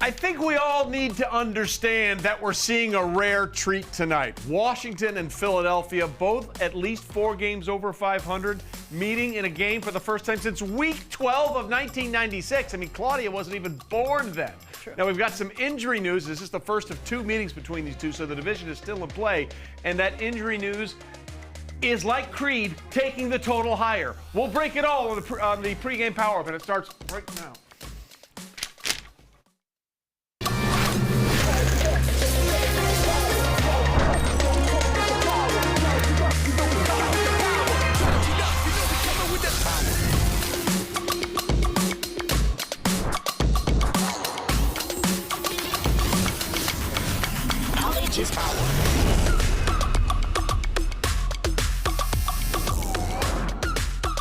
I think we all need to understand that we're seeing a rare treat tonight. Washington and Philadelphia, both at least 4 games over 500, meeting in a game for the first time since week 12 of 1996. I mean, Claudia wasn't even born then. True. Now, we've got some injury news. This is the first of 2 meetings between these two, so the division is still in play. And that injury news is like Creed, taking the total higher. We'll break it all on the pregame power-up, and it starts right now.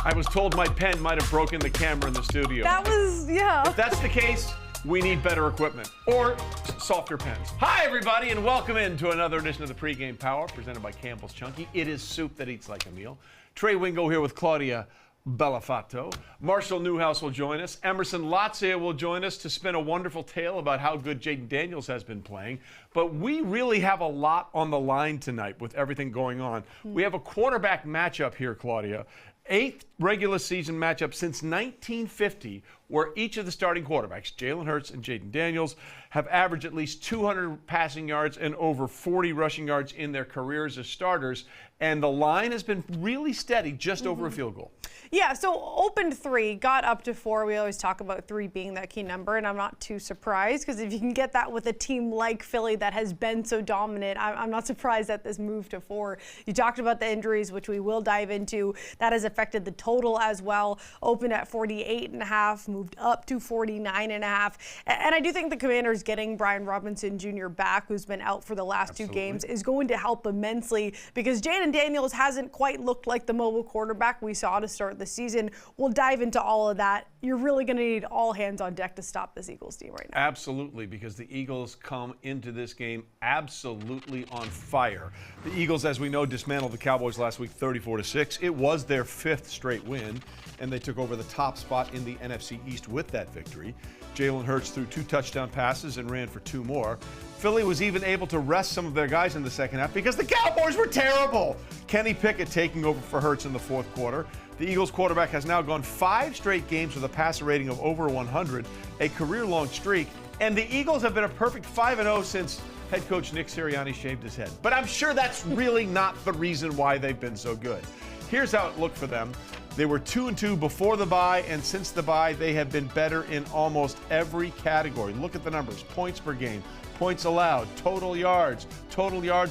I was told my pen might have broken the camera in the studio. That was, yeah. If that's the case, we need better equipment or softer pens. Hi, everybody, and welcome into another edition of the Pregame Power presented by Campbell's Chunky. It is soup that eats like a meal. Trey Wingo here with Claudia Bellafato. Marshall Newhouse will join us. Emerson Latzia will join us to spin a wonderful tale about how good Jayden Daniels has been playing. But we really have a lot on the line tonight with everything going on. We have a quarterback matchup here, Claudia. 8th regular season matchup since 1950, where each of the starting quarterbacks, Jalen Hurts and Jayden Daniels, have averaged at least 200 passing yards and over 40 rushing yards in their careers as starters. And the line has been really steady, just over a field goal. Yeah, so opened 3, got up to 4. We always talk about 3 being that key number, and I'm not too surprised because if you can get that with a team like Philly that has been so dominant, I'm not surprised at this move to 4. You talked about the injuries, which we will dive into. That has affected the total as well. Opened at 48.5, moved up to 49.5. And I do think the Commanders getting Brian Robinson Jr. back, who's been out for the last 2 games, is going to help immensely because Jayden Daniels hasn't quite looked like the mobile quarterback we saw to start the season. We'll dive into all of that. You're really going to need all hands on deck to stop this Eagles team right now. Absolutely, because the Eagles come into this game absolutely on fire. The Eagles, as we know, dismantled the Cowboys last week 34-6. It was their 5th straight win, and they took over the top spot in the NFC East with that victory. Jalen Hurts threw 2 touchdown passes and ran for 2 more. Philly was even able to rest some of their guys in the second half because the Cowboys were terrible. Kenny Pickett taking over for Hurts in the 4th quarter. The Eagles quarterback has now gone 5 straight games with a passer rating of over 100, a career-long streak, and the Eagles have been a perfect 5-0 since head coach Nick Sirianni shaved his head. But I'm sure that's really not the reason why they've been so good. Here's how it looked for them. They were 2-2 before the bye, and since the bye, they have been better in almost every category. Look at the numbers: points per game, points allowed, total yards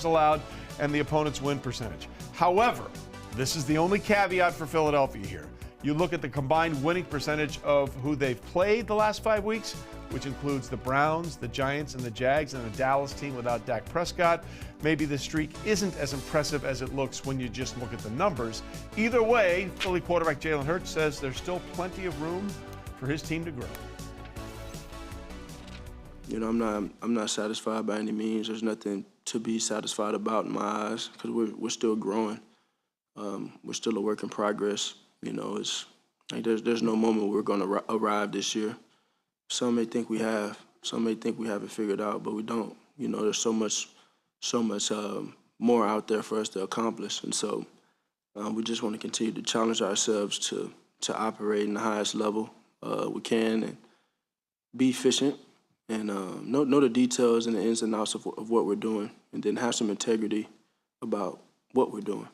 allowed, and the opponent's win percentage. However, this is the only caveat for Philadelphia here. You look at the combined winning percentage of who they've played the last 5 weeks, which includes the Browns, the Giants, and the Jags, and the Dallas team without Dak Prescott. Maybe the streak isn't as impressive as it looks when you just look at the numbers. Either way, Philly quarterback Jalen Hurts says there's still plenty of room for his team to grow. You know, I'm not satisfied by any means. There's nothing to be satisfied about in my eyes because we're still growing. We're still a work in progress. You know, it's like there's no moment we're going to arrive this year. Some may think we have. Some may think we have it figured out, but we don't. You know, there's so much more out there for us to accomplish, and so we just want to continue to challenge ourselves to operate in the highest level we can and be efficient and know the details and the ins and outs of what we're doing, and then have some integrity about what we're doing.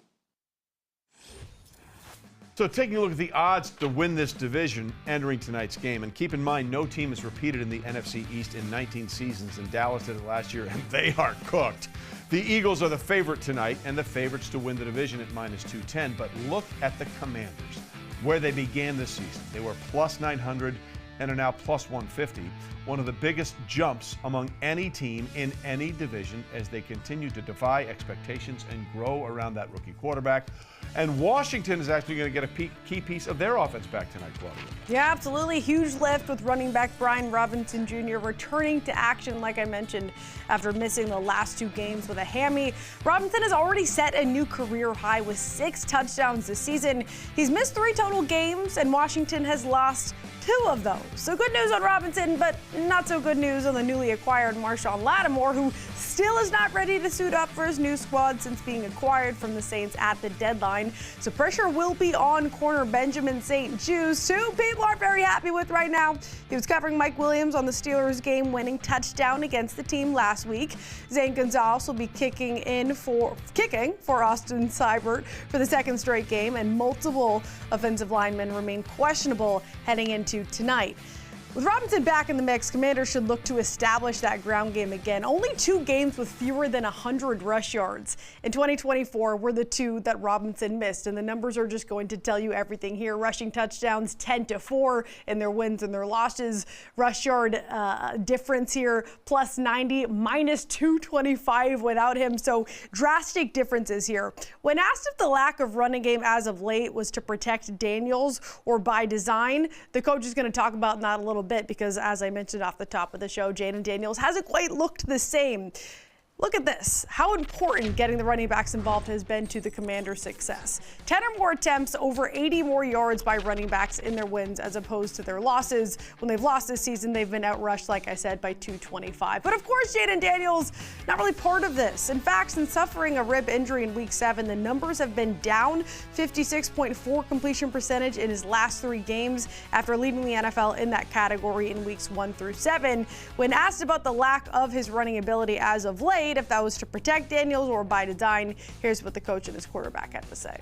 So taking a look at the odds to win this division entering tonight's game, and keep in mind no team has repeated in the NFC East in 19 seasons, and Dallas did it last year, and they are cooked. The Eagles are the favorite tonight and the favorites to win the division at -210, but look at the Commanders, where they began this season. They were +900 and are now +150, one of the biggest jumps among any team in any division as they continue to defy expectations and grow around that rookie quarterback. And Washington is actually going to get a key piece of their offense back tonight, Claudia. Yeah, absolutely. Huge lift with running back Brian Robinson Jr. returning to action, like I mentioned, after missing the last 2 games with a hammy. Robinson has already set a new career high with 6 touchdowns this season. He's missed 3 total games, and Washington has lost 2 of those. So good news on Robinson, but not so good news on the newly acquired Marshawn Lattimore, who still is not ready to suit up for his new squad since being acquired from the Saints at the deadline. So pressure will be on corner Benjamin St. Juste, who people aren't very happy with right now. He was covering Mike Williams on the Steelers game-winning touchdown against the team last week. Zane Gonzalez will be kicking for Austin Seibert for the 2nd straight game, and multiple offensive linemen remain questionable heading into tonight. With Robinson back in the mix, Commanders should look to establish that ground game again. Only 2 games with fewer than 100 rush yards in 2024 were the 2 that Robinson missed, and the numbers are just going to tell you everything here. Rushing touchdowns 10-4 in their wins and their losses. Rush yard difference here plus 90, minus 225 without him. So drastic differences here. When asked if the lack of running game as of late was to protect Daniels or by design, the coach is going to talk about that a little bit because, as I mentioned off the top of the show, Jayden Daniels hasn't quite looked the same. Look at this. How important getting the running backs involved has been to the Commanders' success. 10 or more attempts, over 80 more yards by running backs in their wins as opposed to their losses. When they've lost this season, they've been outrushed, like I said, by 225. But of course, Jayden Daniels, not really part of this. In fact, since suffering a rib injury in Week 7, the numbers have been down. 56.4 completion percentage in his last 3 games after leading the NFL in that category in Weeks 1 through 7. When asked about the lack of his running ability as of late, if that was to protect Daniels or by design, here's what the coach and his quarterback had to say.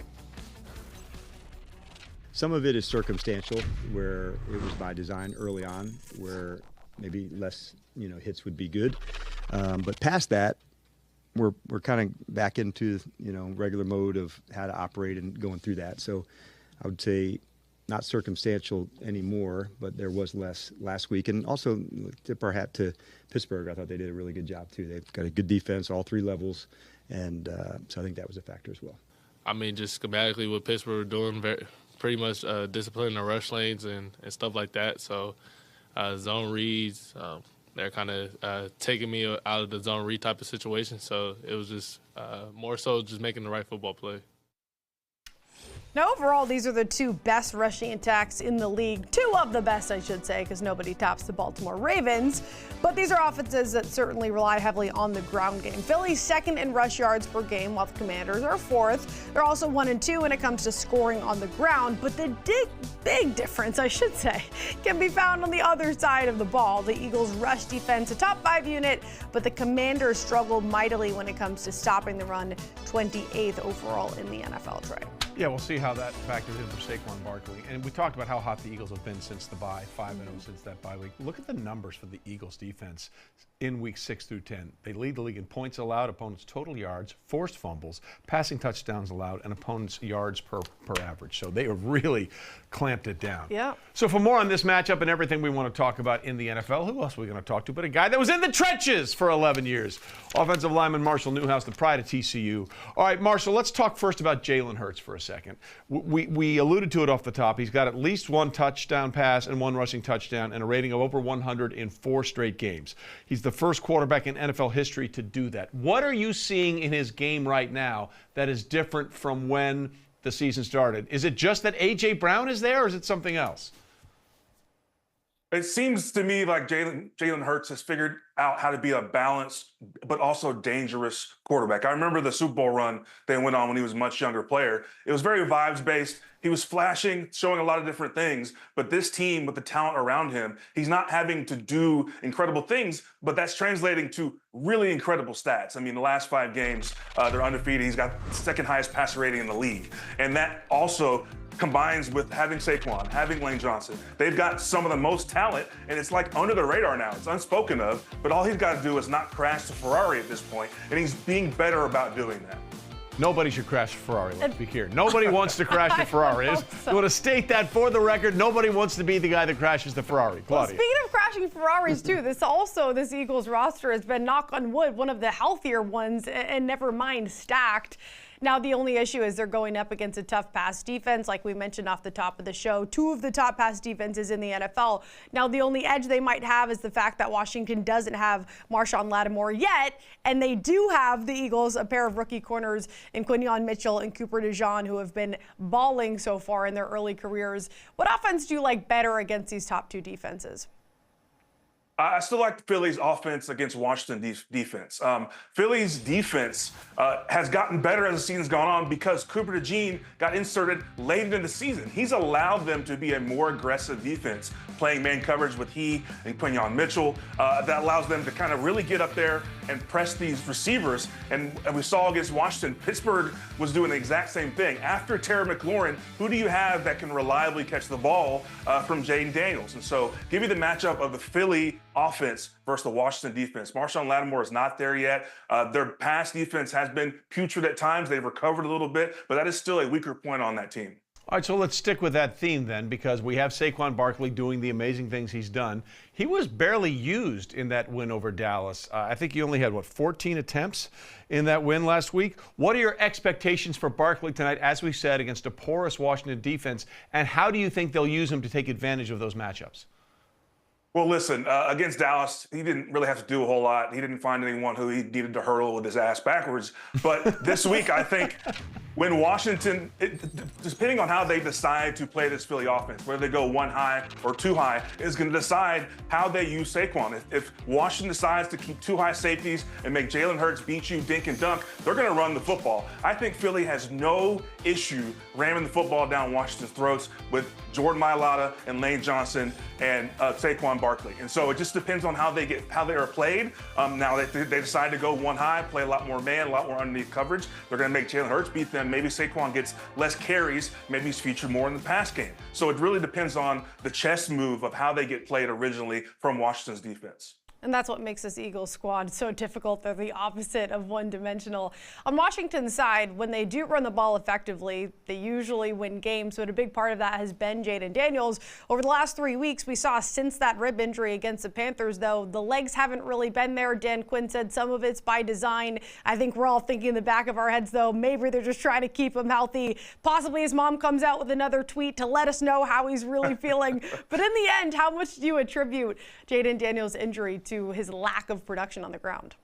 Some of it is circumstantial, where it was by design early on, where maybe less, hits would be good. But past that, we're kind of back into, regular mode of how to operate and going through that. So I would say not circumstantial anymore, but there was less last week. And also tip our hat to Pittsburgh. I thought they did a really good job too. They've got a good defense, all 3 levels. And so I think that was a factor as well. I mean, just schematically what Pittsburgh were doing, pretty much disciplining the rush lanes and stuff like that. So zone reads, they're kind of taking me out of the zone read type of situation. So it was just more so just making the right football play. Now, overall, these are the 2 best rushing attacks in the league. 2 of the best, I should say, because nobody tops the Baltimore Ravens. But these are offenses that certainly rely heavily on the ground game. Philly's 2nd in rush yards per game, while the Commanders are 4th. They're also 1 and 2 when it comes to scoring on the ground. But the big difference, I should say, can be found on the other side of the ball. The Eagles' rush defense, a top 5 unit, but the Commanders struggle mightily when it comes to stopping the run, 28th overall in the NFL, Trey. Yeah, we'll see how that factors in for Saquon Barkley. And we talked about how hot the Eagles have been since the bye, 5-0 since that bye week. Look at the numbers for the Eagles defense in weeks 6 through 10. They lead the league in points allowed, opponents' total yards, forced fumbles, passing touchdowns allowed, and opponents' yards per average. So they have really clamped it down. Yeah. So for more on this matchup and everything we want to talk about in the NFL, who else are we going to talk to but a guy that was in the trenches for 11 years? Offensive lineman Marshall Newhouse, the pride of TCU. All right, Marshall, let's talk first about Jalen Hurts for a second. We alluded to it off the top. He's got at least 1 touchdown pass and 1 rushing touchdown and a rating of over 100 in 4 straight games. He's the first quarterback in NFL history to do that. What are you seeing in his game right now that is different from when the season started? Is it just that A.J. Brown is there, or is it something else? It seems to me like Jalen Hurts has figured out how to be a balanced but also dangerous quarterback. I remember the Super Bowl run they went on when he was a much younger player. It was very vibes-based. He was flashing, showing a lot of different things, but this team with the talent around him, he's not having to do incredible things, but that's translating to really incredible stats. I mean, the last 5 games, they're undefeated. He's got the 2nd highest passer rating in the league. And that also combines with having Saquon, having Lane Johnson. They've got some of the most talent, and it's like under the radar now. It's unspoken of, but all he's got to do is not crash the Ferrari at this point, and he's being better about doing that. Nobody should crash a Ferrari, let's be clear. Nobody wants to crash a Ferrari. You want to state that for the record. Nobody wants to be the guy that crashes the Ferrari. Claudia. Well, speaking of crashing Ferraris, too, this Eagles roster has been, knock on wood, one of the healthier ones, and never mind stacked. Now, the only issue is they're going up against a tough pass defense, like we mentioned off the top of the show. 2 of the top pass defenses in the NFL. Now, the only edge they might have is the fact that Washington doesn't have Marshawn Lattimore yet, and they do have the Eagles, a pair of rookie corners in Quinyon Mitchell and Cooper DeJean, who have been balling so far in their early careers. What offense do you like better against these top 2 defenses? I still like Philly's offense against Washington defense. Philly's defense has gotten better as the season's gone on because Cooper DeJean got inserted late in the season. He's allowed them to be a more aggressive defense, playing man coverage with he and Quinyon Mitchell. That allows them to kind of really get up there and press these receivers. And we saw against Washington, Pittsburgh was doing the exact same thing. After Terry McLaurin, who do you have that can reliably catch the ball from Jayden Daniels? And so give you the matchup of the Philly offense versus the Washington defense. Marshawn Lattimore is not there yet. Their pass defense has been putrid at times. They've recovered a little bit, but that is still a weaker point on that team. All right, so let's stick with that theme then, because we have Saquon Barkley doing the amazing things he's done. He was barely used in that win over Dallas. I think he only had, 14 attempts in that win last week. What are your expectations for Barkley tonight, as we said, against a porous Washington defense, and how do you think they'll use him to take advantage of those matchups? Well, listen, against Dallas, he didn't really have to do a whole lot. He didn't find anyone who he needed to hurdle with his ass backwards. But this week, I think when Washington, depending on how they decide to play this Philly offense, whether they go 1 high or 2 high, is going to decide how they use Saquon. If Washington decides to keep 2 high safeties and make Jalen Hurts beat you dink and dunk, they're going to run the football. I think Philly has no issue ramming the football down Washington's throats with Jordan Mailata and Lane Johnson and Saquon Barkley. And so it just depends on how they are played. Now they decide to go 1 high, play a lot more man, a lot more underneath coverage. They're going to make Jalen Hurts beat them. Maybe Saquon gets less carries. Maybe he's featured more in the pass game. So it really depends on the chess move of how they get played originally from Washington's defense. And that's what makes this Eagles squad so difficult. They're the opposite of one-dimensional. On Washington's side, when they do run the ball effectively, they usually win games. But a big part of that has been Jayden Daniels. Over the last 3 weeks, we saw since that rib injury against the Panthers, though, the legs haven't really been there. Dan Quinn said some of it's by design. I think we're all thinking in the back of our heads, though, maybe they're just trying to keep him healthy. Possibly his mom comes out with another tweet to let us know how he's really feeling. But in the end, how much do you attribute Jayden Daniels' injury to his lack of production on the ground?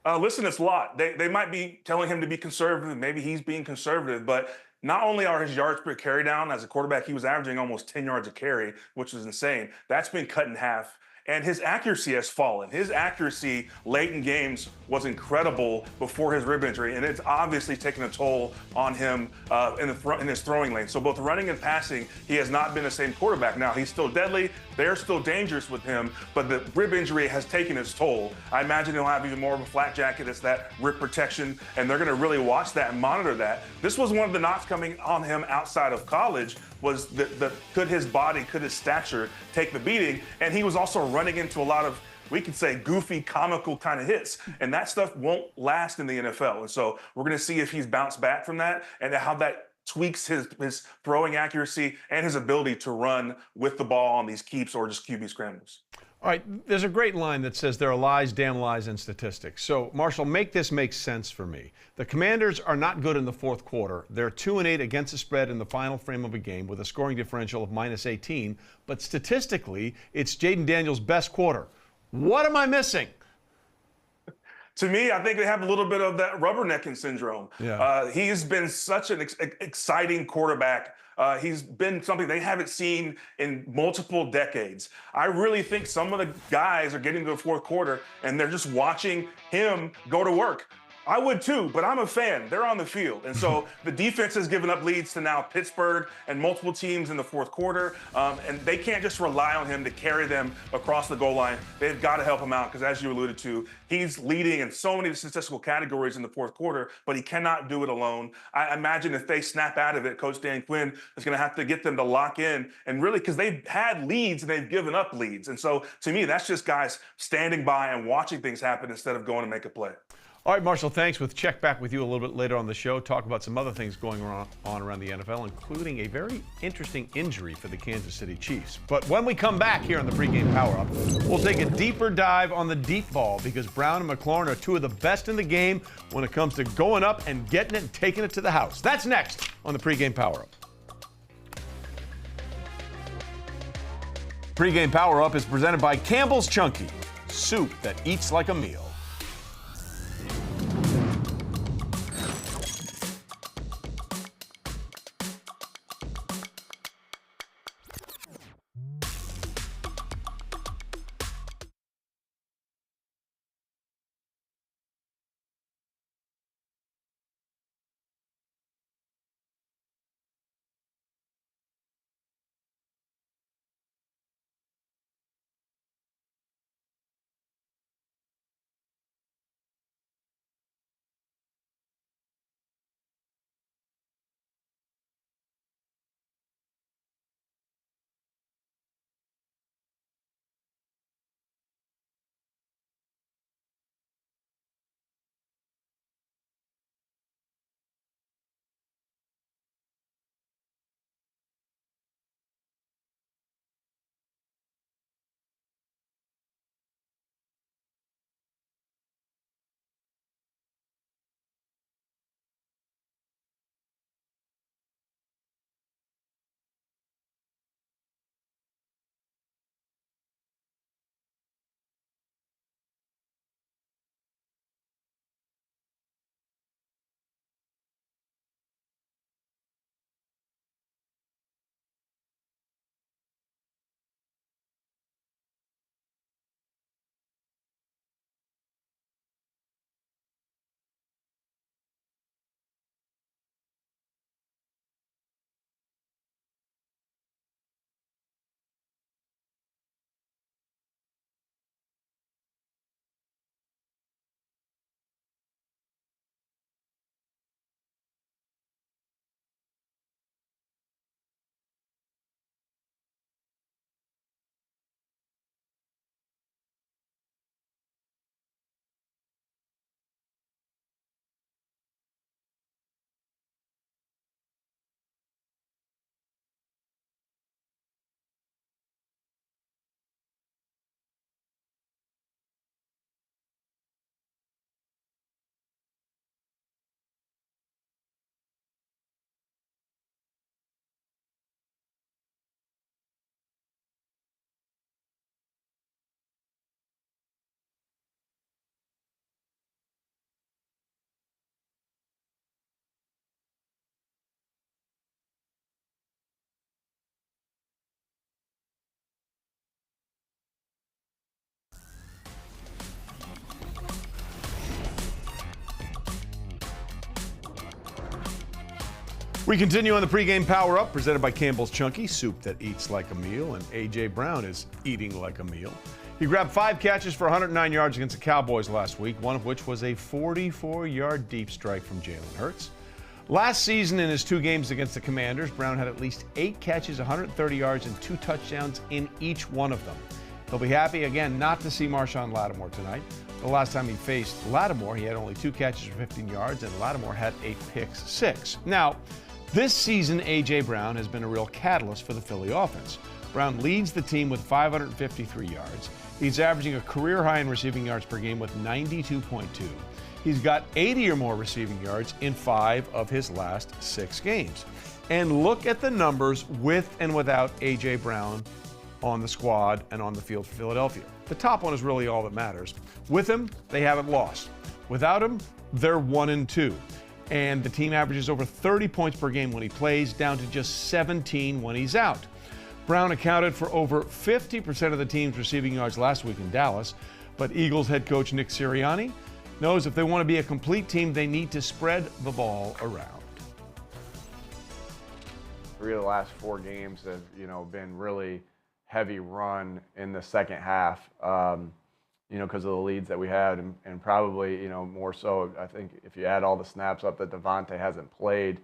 Listen, it's a lot. They might be telling him to be conservative. Maybe he's being conservative, but not only are his yards per carry down, as a quarterback, he was averaging almost 10 yards a carry, which is insane. That's been cut in half. And his accuracy has fallen. His accuracy late in games was incredible before his rib injury, and it's obviously taken a toll on him in his throwing lane. So both running and passing, he has not been the same quarterback. Now, he's still deadly. They're still dangerous with him, but the rib injury has taken its toll. I imagine he'll have even more of a flat jacket. It's that rib protection, and they're going to really watch that and monitor that. This was one of the knocks coming on him outside of college, was could his body, could his stature take the beating? And he was also running into a lot of, we could say, goofy, comical kind of hits. And that stuff won't last in the NFL. And so we're going to see if he's bounced back from that and how that tweaks his throwing accuracy and his ability to run with the ball on these keeps or just QB scrambles. All right, there's a great line that says there are lies, damn lies, in statistics. So, Marshall, make this make sense for me. The Commanders are not good in the fourth quarter. They're 2-8 against the spread in the final frame of a game with a scoring differential of -18. But statistically, it's Jayden Daniels' best quarter. What am I missing? To me, I think they have a little bit of that rubbernecking syndrome. Yeah. He's been such an exciting quarterback. He's been something they haven't seen in multiple decades. I really think some of the guys are getting to the fourth quarter and they're just watching him go to work. I would too, but I'm a fan. They're on the field. And so the defense has given up leads to now Pittsburgh and multiple teams in the fourth quarter. And they can't just rely on him to carry them across the goal line. They've got to help him out because, as you alluded to, he's leading in so many statistical categories in the fourth quarter, but he cannot do it alone. I imagine if they snap out of it, Coach Dan Quinn is going to have to get them to lock in and really, because they've had leads and they've given up leads. And so to me, that's just guys standing by and watching things happen instead of going to make a play. All right, Marshall, thanks. We'll check back with you a little bit later on the show, talk about some other things going on around the NFL, including a very interesting injury for the Kansas City Chiefs. But when we come back here on the Pregame Power-Up, we'll take a deeper dive on the deep ball because Brown and McLaurin are two of the best in the game when it comes to going up and getting it and taking it to the house. That's next on the Pregame Power-Up. Pregame Power-Up is presented by Campbell's Chunky, soup that eats like a meal. We continue on the Pregame Power-Up, presented by Campbell's Chunky, soup that eats like a meal, and A.J. Brown is eating like a meal. He grabbed 5 catches for 109 yards against the Cowboys last week, one of which was a 44-yard deep strike from Jalen Hurts. Last season in his 2 games against the Commanders, Brown had at least 8 catches, 130 yards, and 2 touchdowns in each one of them. He'll be happy, again, not to see Marshawn Lattimore tonight. The last time he faced Lattimore, he had only 2 catches for 15 yards, and Lattimore had 8 picks, 6. Now, this season, A.J. Brown has been a real catalyst for the Philly offense. Brown leads the team with 553 yards. He's averaging a career high in receiving yards per game with 92.2. He's got 80 or more receiving yards in 5 of his last 6 games. And look at the numbers with and without A.J. Brown on the squad and on the field for Philadelphia. The top one is really all that matters. With him, they haven't lost. Without him, they're 1-2. And the team averages over 30 points per game when he plays, down to just 17 when he's out. Brown accounted for over 50% of the team's receiving yards last week in Dallas, but Eagles head coach Nick Sirianni knows if they want to be a complete team, they need to spread the ball around. 3 of the last 4 games have, been really heavy run in the second half. Because of the leads that we had, and probably, more so, I think if you add all the snaps up that Devontae hasn't played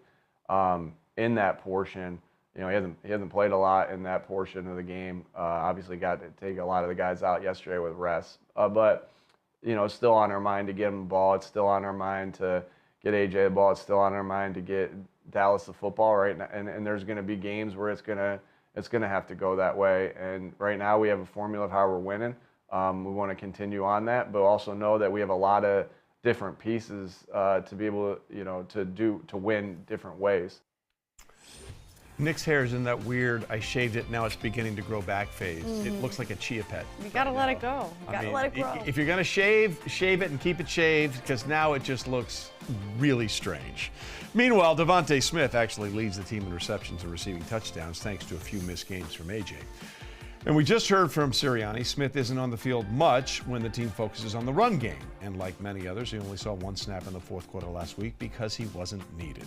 in that portion, he hasn't played a lot in that portion of the game. Obviously got to take a lot of the guys out yesterday with rest. But it's still on our mind to get him the ball. It's still on our mind to get AJ the ball. It's still on our mind to get Dallas the football, right? And there's going to be games where it's going to have to go that way. And right now we have a formula of how we're winning. We want to continue on that, but also know that we have a lot of different pieces to be able to, to win different ways. Nick's hair is in that weird, I shaved it, now it's beginning to grow back phase. Mm-hmm. It looks like a chia pet. You gotta let it go. You gotta let it grow. If you're gonna shave it and keep it shaved, because now it just looks really strange. Meanwhile, Devontae Smith actually leads the team in receptions and receiving touchdowns thanks to a few missed games from AJ. And we just heard from Sirianni, Smith isn't on the field much when the team focuses on the run game. And like many others, he only saw one snap in the fourth quarter last week because he wasn't needed.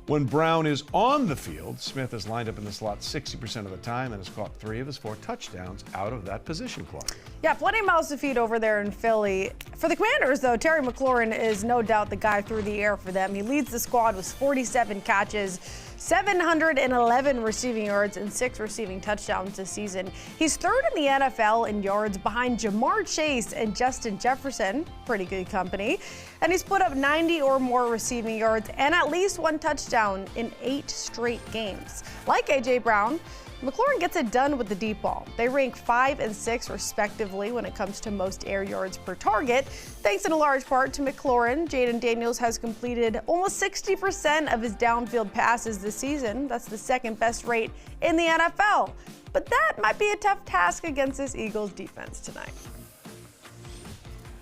When Brown is on the field, Smith is lined up in the slot 60% of the time and has caught 3 of his 4 touchdowns out of that position clock. Yeah, plenty of mouths to feed over there in Philly. For the Commanders, though, Terry McLaurin is no doubt the guy through the air for them. He leads the squad with 47 catches, 711 receiving yards, and 6 receiving touchdowns this season. He's third in the NFL in yards behind Jamar Chase and Justin Jefferson. Pretty good company. And he's put up 90 or more receiving yards and at least 1 touchdown in 8 straight games. Like A.J. Brown, McLaurin gets it done with the deep ball. They rank 5 and 6 respectively when it comes to most air yards per target. Thanks in a large part to McLaurin, Jayden Daniels has completed almost 60% of his downfield passes this season. That's the second best rate in the NFL. But that might be a tough task against this Eagles defense tonight.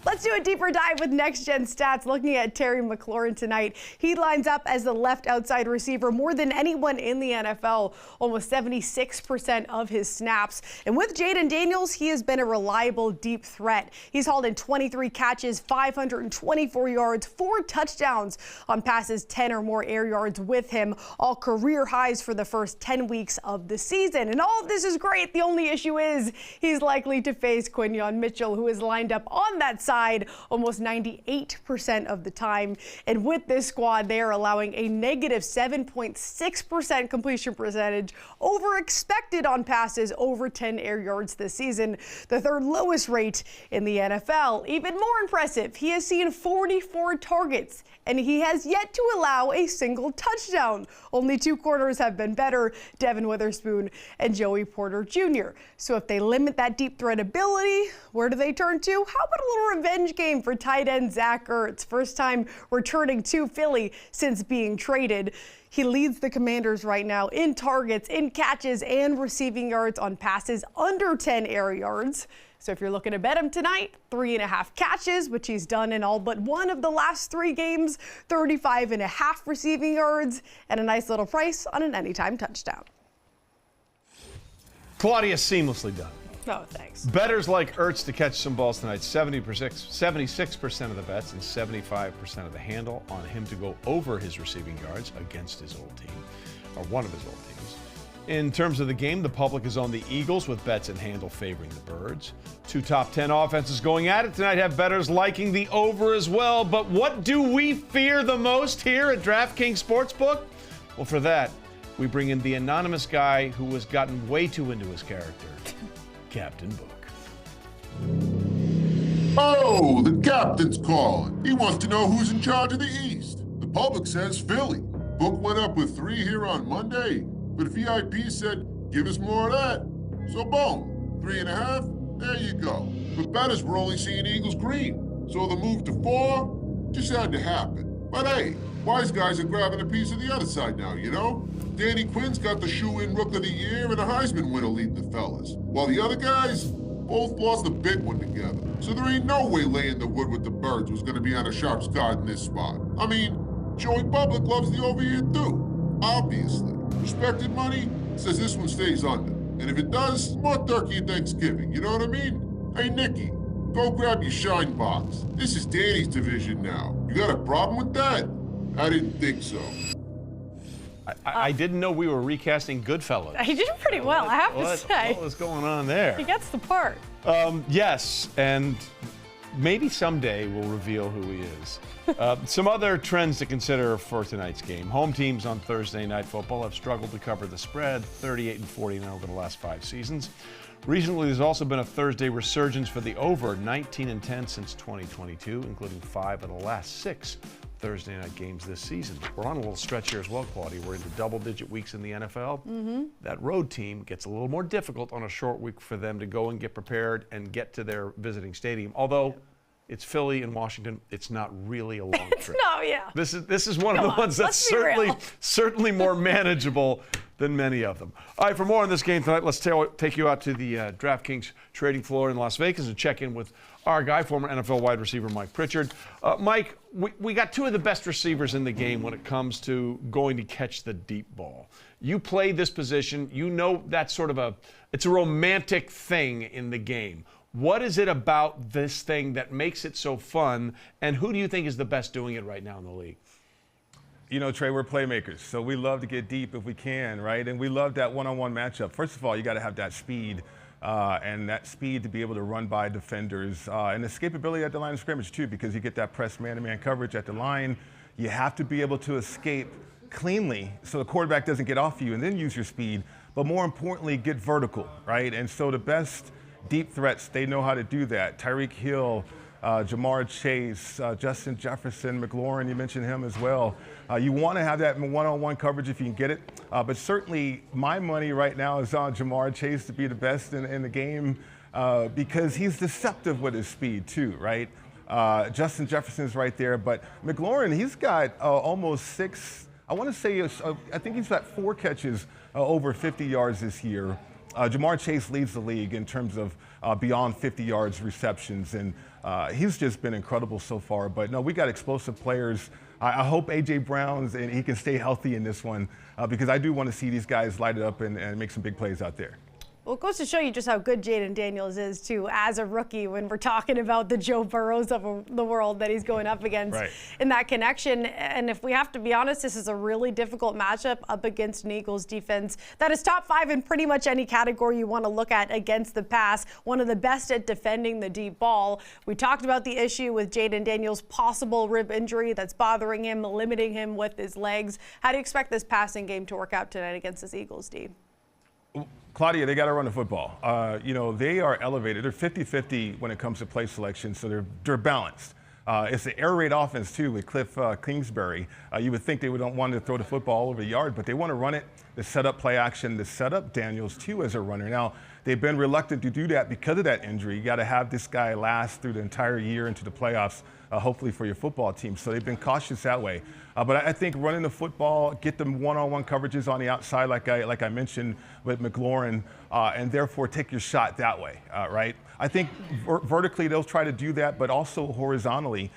Let's do a deeper dive with Next Gen Stats, looking at Terry McLaurin tonight. He lines up as the left outside receiver more than anyone in the NFL, almost 76% of his snaps. And with Jayden Daniels, he has been a reliable deep threat. He's hauled in 23 catches, 524 yards, 4 touchdowns on passes 10 or more air yards with him, all career highs for the first 10 weeks of the season. And all of this is great. The only issue is he's likely to face Quinyon Mitchell, who is lined up on that side almost 98% of the time. And with this squad, they are allowing a negative 7.6% completion percentage over expected on passes over 10 air yards this season, the 3rd lowest rate in the NFL. Even more impressive, he has seen 44 targets and he has yet to allow a single touchdown. Only 2 corners have been better, Devin Witherspoon and Joey Porter Jr. So if they limit that deep threat ability, where do they turn to? How about a little revenge game for tight end Zach Ertz? First time returning to Philly since being traded. He leads the Commanders right now in targets, in catches, and receiving yards on passes under 10 air yards. So if you're looking to bet him tonight, 3.5 catches, which he's done in all but 1 of the last 3 games, 35.5 receiving yards, and a nice little price on an anytime touchdown. Claudia, seamlessly done. Oh, thanks. Bettors like Ertz to catch some balls tonight. 76% of the bets and 75% of the handle on him to go over his receiving yards against his old team, or one of his old teams. In terms of the game, the public is on the Eagles with bets and handle favoring the Birds. 2 top 10 offenses going at it tonight have bettors liking the over as well. But what do we fear the most here at DraftKings Sportsbook? Well, for that, we bring in the anonymous guy who has gotten way too into his character, Captain Book. Oh, the captain's calling. He wants to know who's in charge of the East. The public says Philly. Book went up with 3 here on Monday, but VIP said, give us more of that. So boom, 3.5, there you go. But bettors were only seeing Eagles green, so the move to 4 just had to happen. But hey, wise guys are grabbing a piece of the other side now, you know? Danny Quinn's got the shoe-in Rook of the Year and a Heisman winner leading the fellas, while the other guys both lost the big one together. So there ain't no way laying the wood with the Birds was gonna be on a sharp card in this spot. I mean, Joey Public loves the over here too, obviously. Respected money says this one stays under. And if it does, more turkey at Thanksgiving, you know what I mean? Hey, Nikki, go grab your shine box. This is Danny's division now. You got a problem with that? I didn't think so. I didn't know we were recasting Goodfellas. He did pretty well, I have to say. What was going on there? He gets the part. Yes, and maybe someday we'll reveal who he is. Some other trends to consider for tonight's game. Home teams on Thursday Night Football have struggled to cover the spread, 38-49 over the last 5 seasons. Recently, there's also been a Thursday resurgence for the over, 19-10 since 2022, including 5 of the last 6 Thursday night games this season. We're on a little stretch here as well, Claudia. We're into double-digit weeks in the NFL. That road team gets a little more difficult on a short week for them to go and get prepared and get to their visiting stadium. Although it's Philly and Washington, it's not really a long trip. No, yeah. This is one of the ones that's certainly more manageable than many of them. All right, for more on this game tonight, let's take you out to the DraftKings trading floor in Las Vegas and check in with our guy, former NFL wide receiver Mike Pritchard. Mike, we got 2 of the best receivers in the game when it comes to going to catch the deep ball. You play this position. You know that's sort of it's a romantic thing in the game. What is it about this thing that makes it so fun, and who do you think is the best doing it right now in the league? You know, Trey, we're playmakers, so we love to get deep if we can, right? And we love that one-on-one matchup. First of all, you got to have that speed, and that speed to be able to run by defenders, and escapability at the line of scrimmage, too, because you get that press man-to-man coverage at the line. You have to be able to escape cleanly so the quarterback doesn't get off you and then use your speed, but more importantly, get vertical, right? And so the best deep threats, they know how to do that. Tyreek Hill, Jamar Chase, Justin Jefferson, McLaurin, you mentioned him as well. You want to have that one-on-one coverage if you can get it. But certainly my money right now is on Jamar Chase to be the best in the game because he's deceptive with his speed too, right? Justin Jefferson's right there. But McLaurin, he's got almost 6, I want to say, I think he's got 4 catches over 50 yards this year. Jamar Chase leads the league in terms of beyond 50 yards receptions, and he's just been incredible so far. But no, we got explosive players. I hope A.J. Brown's and he can stay healthy in this one because I do want to see these guys light it up and make some big plays out there. Well, it goes to show you just how good Jayden Daniels is, too, as a rookie when we're talking about the Joe Burrows of the world that he's going up against in that connection. And if we have to be honest, this is a really difficult matchup up against an Eagles defense that is top 5 in pretty much any category you want to look at against the pass, one of the best at defending the deep ball. We talked about the issue with Jayden Daniels' possible rib injury that's bothering him, limiting him with his legs. How do you expect this passing game to work out tonight against this Eagles D? Claudia, they got to run the football. You know, they are elevated. They're 50-50 when it comes to play selection, so they're balanced. It's the air raid offense, too, with Cliff Kingsbury. You would think they would want to throw the football all over the yard, but they want to run it, to set up play action, to set up Daniels, too, as a runner. Now, they've been reluctant to do that because of that injury. You got to have this guy last through the entire year into the playoffs, hopefully for your football team. So they've been cautious that way. But I think running the football, get them one-on-one coverages on the outside, like I mentioned with McLaurin, and therefore take your shot that way, right? I think vertically they'll try to do that, but also horizontally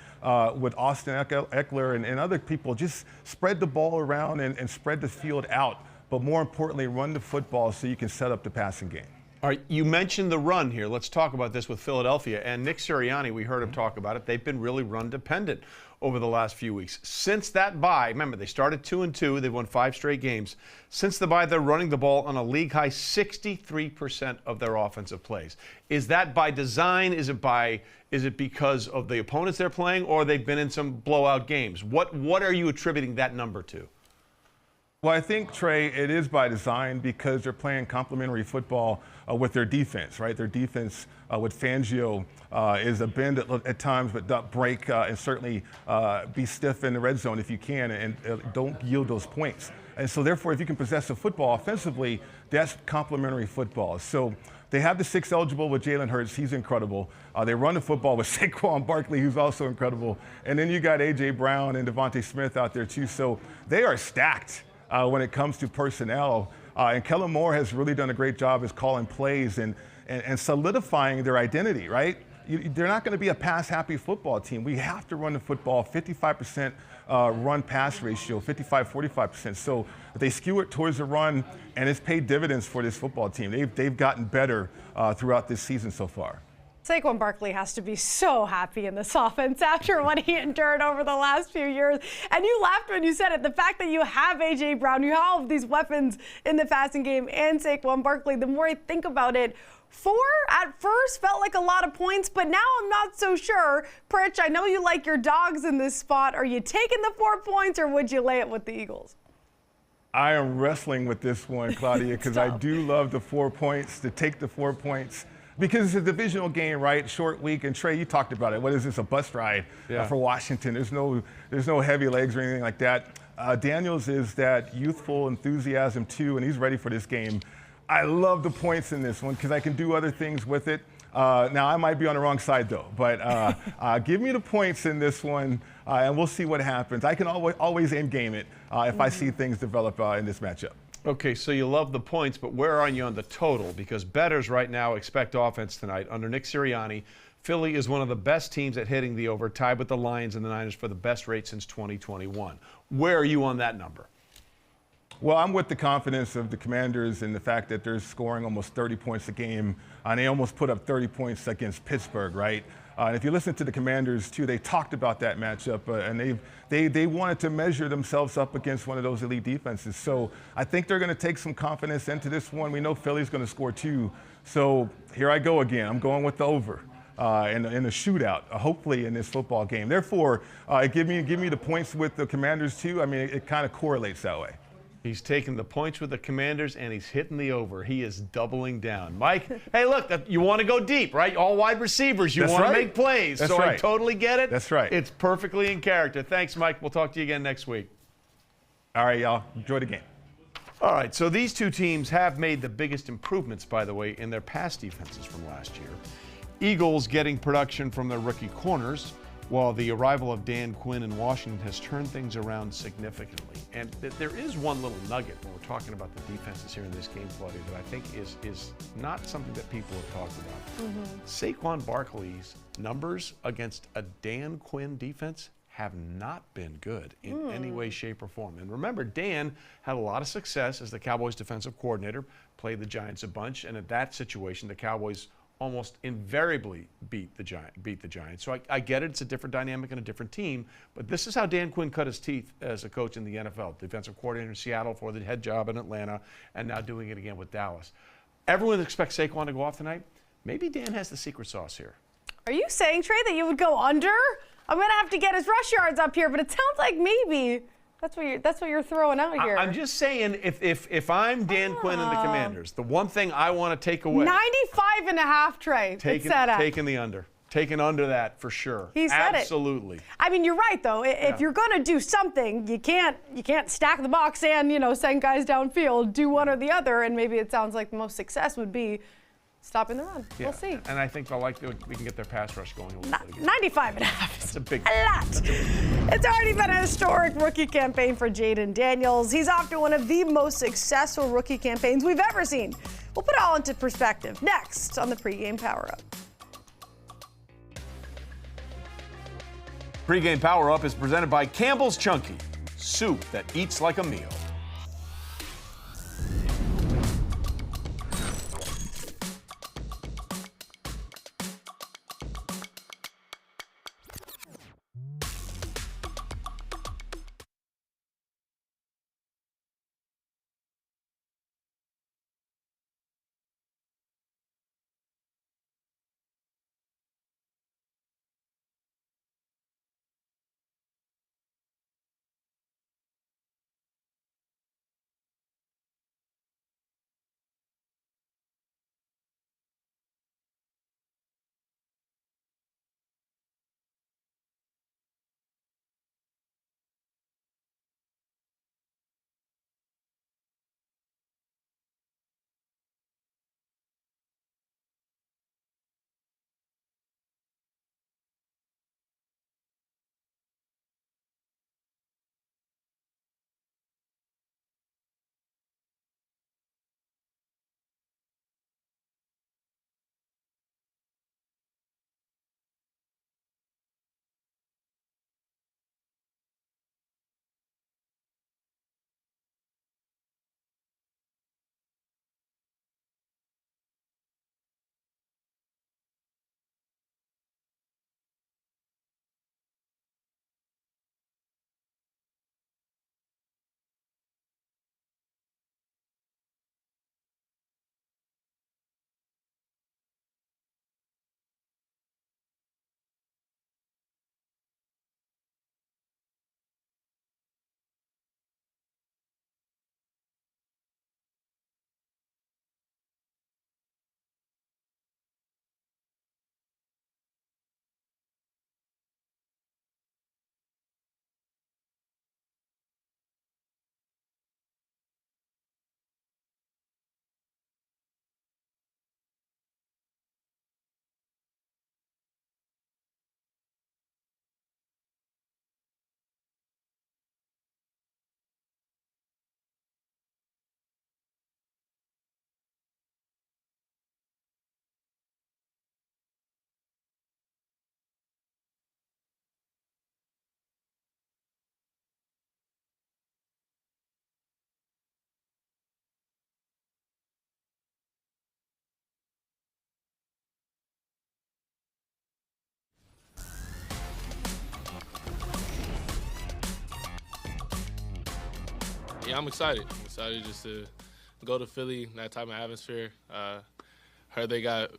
with Austin Eckler and other people. Just spread the ball around and spread the field out, but more importantly, run the football so you can set up the passing game. All right, you mentioned the run here. Let's talk about this with Philadelphia. And Nick Sirianni, we heard him talk about it. They've been really run dependent over the last few weeks. Since that bye, remember, they started 2-2. They've won 5 straight games. Since the bye, they're running the ball on a league-high 63% of their offensive plays. Is that by design? Is it because of the opponents they're playing, or they've been in some blowout games? What are you attributing that number to? Well, I think, Trey, it is by design because they're playing complementary football with their defense, right? Their defense with Fangio is a bend at times, but not break and certainly be stiff in the red zone if you can and don't yield those points. And so, therefore, if you can possess the football offensively, that's complementary football. So they have the 6 eligible with Jalen Hurts. He's incredible. They run the football with Saquon Barkley, who's also incredible. And then you got A.J. Brown and Devontae Smith out there, too. So they are stacked when it comes to personnel. And Kellen Moore has really done a great job as calling plays and solidifying their identity, right? They're not going to be a pass-happy football team. We have to run the football, 55% run-pass ratio, 55-45%. So they skew it towards the run, and it's paid dividends for this football team. They've gotten better throughout this season so far. Saquon Barkley has to be so happy in this offense after what he endured over the last few years. And you laughed when you said it. The fact that you have A.J. Brown, you have all of these weapons in the passing game, and Saquon Barkley, the more I think about it, 4 at first felt like a lot of points, but now I'm not so sure. Pritch, I know you like your dogs in this spot. Are you taking the 4 points, or would you lay it with the Eagles? I am wrestling with this one, Claudia, because I do love the 4 points, to take the 4 points. Because it's a divisional game, right? Short week, and Trey, you talked about it. What is this, a bus ride for Washington? There's no heavy legs or anything like that. Daniels is that youthful enthusiasm too, and he's ready for this game. I love the points in this one because I can do other things with it. Now, I might be on the wrong side, though, but give me the points in this one, and we'll see what happens. I can always end game it if I see things develop in this matchup. Okay, so you love the points, but where are you on the total? Because bettors right now expect offense tonight. Under Nick Sirianni, Philly is one of the best teams at hitting the over, tied with the Lions and the Niners for the best rate since 2021. Where are you on that number? Well, I'm with the confidence of the Commanders and the fact that they're scoring almost 30 points a game. And they almost put up 30 points against Pittsburgh, right? And if you listen to the Commanders, too, they talked about that matchup, and they wanted to measure themselves up against one of those elite defenses. So I think they're going to take some confidence into this one. We know Philly's going to score 2. So here I go again. I'm going with the over in a shootout, hopefully, in this football game. Therefore, give me the points with the Commanders, too. I mean, it kind of correlates that way. He's taking the points with the Commanders, and he's hitting the over. He is doubling down. Mike, hey, look, you want to go deep, right? All wide receivers. You want to make plays. That's so right. I totally get it. That's right. It's perfectly in character. Thanks, Mike. We'll talk to you again next week. All right, y'all. Enjoy the game. All right, so these two teams have made the biggest improvements, by the way, in their pass defenses from last year. Eagles getting production from their rookie corners, while the arrival of Dan Quinn in Washington has turned things around significantly. And there is one little nugget when we're talking about the defenses here in this game, Claudia, that I think is not something that people have talked about. Saquon Barkley's numbers against a Dan Quinn defense have not been good in any way, shape, or form. And remember, Dan had a lot of success as the Cowboys defensive coordinator, played the Giants a bunch, and at that situation, the Cowboys almost invariably beat the Giants. So I get it. It's a different dynamic and a different team. But this is how Dan Quinn cut his teeth as a coach in the NFL. Defensive coordinator in Seattle for the head job in Atlanta, and now doing it again with Dallas. Everyone expects Saquon to go off tonight. Maybe Dan has the secret sauce here. Are you saying, Trey, that you would go under? I'm going to have to get his rush yards up here, but it sounds like maybe. That's what you're throwing out here. I'm just saying, if I'm Dan Quinn and the Commanders, the one thing I want to take away. 95.5, Trey. Taking the under. Taking under that for sure. He said Absolutely. I mean, you're right though. If you're going to do something, you can't stack the box and send guys downfield. Do one or the other, and maybe it sounds like the most success would be stopping the run. Yeah. We'll see. And I think we can get their pass rush going a little bit again. 95.5. That's a big. A lot. It's already been a historic rookie campaign for Jayden Daniels. He's off to one of the most successful rookie campaigns we've ever seen. We'll put it all into perspective next on the Pregame PowerUp. Pregame PowerUp is presented by Campbell's Chunky, soup that eats like a meal. Yeah, I'm excited. I'm excited just to go to Philly, that type of atmosphere. Heard they got